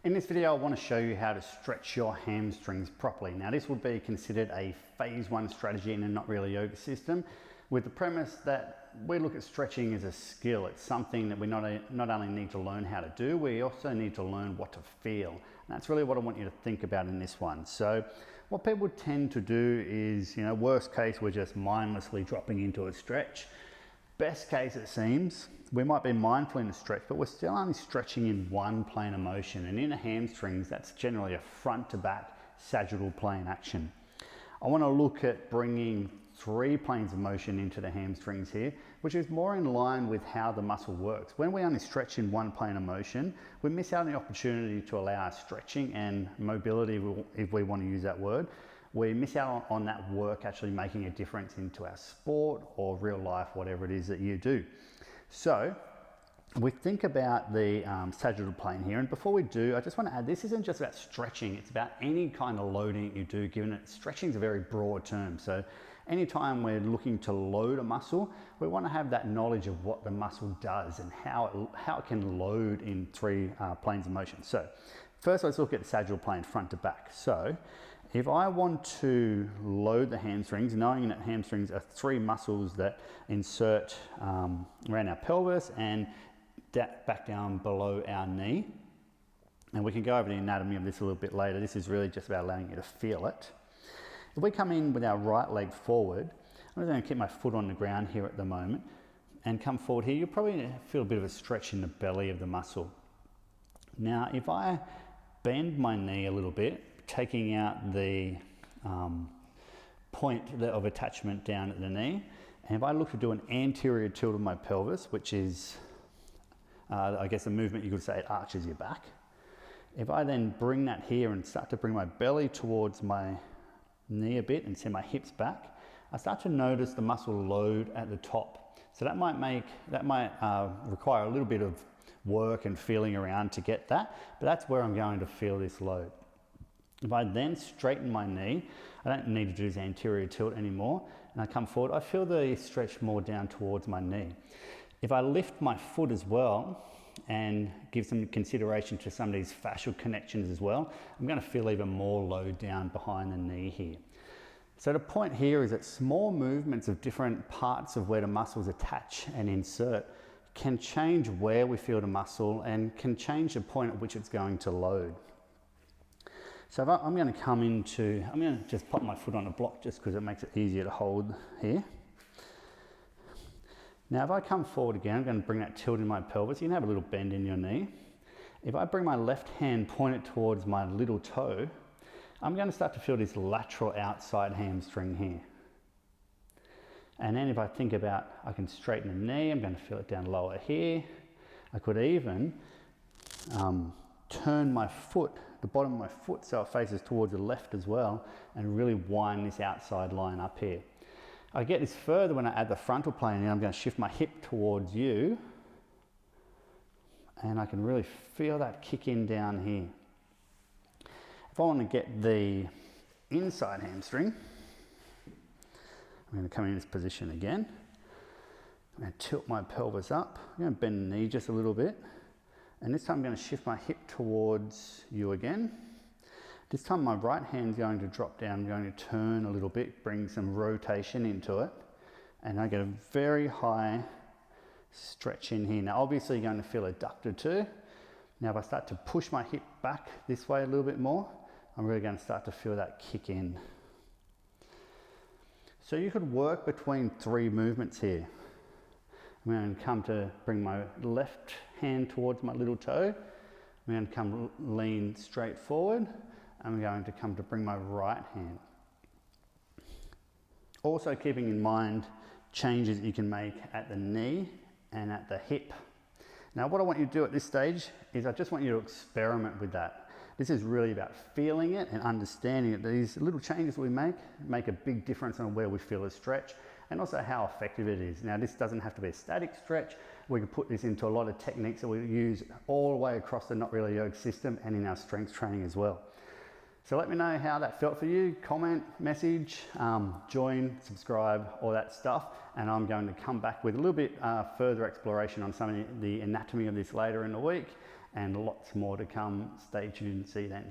In this video, I want to show you how to stretch your hamstrings properly. Now, this would be considered a phase 1 strategy in a Not Really Yoga system, with the premise that we look at stretching as a skill. It's something that we not only need to learn how to do, we also need to learn what to feel. And that's really what I want you to think about in this one. So what people tend to do is, worst case, we're just mindlessly dropping into a stretch. Best case, it seems, we might be mindful in a stretch, but we're still only stretching in one plane of motion. And in the hamstrings, that's generally a front to back sagittal plane action. I want to look at bringing 3 planes of motion into the hamstrings here, which is more in line with how the muscle works. When we only stretch in one plane of motion, we miss out on the opportunity to allow our stretching and mobility, if we want to use that word. We miss out on that work actually making a difference into our sport or real life, whatever it is that you do. So we think about the sagittal plane here, and before we do, I just want to add, this isn't just about stretching, it's about any kind of loading you do, given that stretching is a very broad term. So anytime we're looking to load a muscle, we want to have that knowledge of what the muscle does and how it can load in 3 planes of motion. So first, let's look at the sagittal plane front to back. So if I want to load the hamstrings, knowing that hamstrings are 3 muscles that insert around our pelvis and back down below our knee, and we can go over the anatomy of this a little bit later. This is really just about allowing you to feel it. If we come in with our right leg forward, I'm just going to keep my foot on the ground here at the moment and come forward here. You'll probably feel a bit of a stretch in the belly of the muscle. Now, if I bend my knee a little bit, taking out the point of attachment down at the knee, and if I look to do an anterior tilt of my pelvis, which is, I guess, a movement you could say it arches your back. If I then bring that here and start to bring my belly towards my knee a bit and send my hips back, I start to notice the muscle load at the top. So that might require a little bit of work and feeling around to get that, but that's where I'm going to feel this load. If I then straighten my knee, I don't need to do this anterior tilt anymore, and I come forward, I feel the stretch more down towards my knee. If I lift my foot as well and give some consideration to some of these fascial connections as well, I'm going to feel even more load down behind the knee here. So the point here is that small movements of different parts of where the muscles attach and insert can change where we feel the muscle and can change the point at which it's going to load. So if I'm going to just pop my foot on a block just because it makes it easier to hold here. Now if I come forward again, I'm going to bring that tilt in my pelvis. You can have a little bend in your knee. If I bring my left hand, point it towards my little toe, I'm going to start to feel this lateral outside hamstring here. And then if I think about, I can straighten the knee, I'm going to feel it down lower here. I could even turn my foot, the bottom of my foot, so it faces towards the left as well, and really wind this outside line up here. I get this further when I add the frontal plane, and I'm going to shift my hip towards you, and I can really feel that kick in down here. If I want to get the inside hamstring, I'm going to come in this position again. I'm going to tilt my pelvis up. I'm going to bend the knee just a little bit. And this time I'm going to shift my hip towards you again. This time my right hand's going to drop down. I'm going to turn a little bit, bring some rotation into it. And I get a very high stretch in here. Now obviously you're going to feel adductor too. Now if I start to push my hip back this way a little bit more, I'm really going to start to feel that kick in. So you could work between 3 movements here. I'm going to come to bring my left hand towards my little toe. I'm going to come lean straight forward. I'm going to come to bring my right hand. Also keeping in mind changes you can make at the knee and at the hip. Now what I want you to do at this stage is I just want you to experiment with that. This is really about feeling it and understanding that these little changes we make a big difference on where we feel a stretch and also how effective it is. Now this doesn't have to be a static stretch. We can put this into a lot of techniques that we use all the way across the Not Really Yoga system and in our strength training as well. So let me know how that felt for you. Comment, message, join, subscribe, all that stuff. And I'm going to come back with a little bit further exploration on some of the anatomy of this later in the week. and lots more to come. Stay tuned, see you then.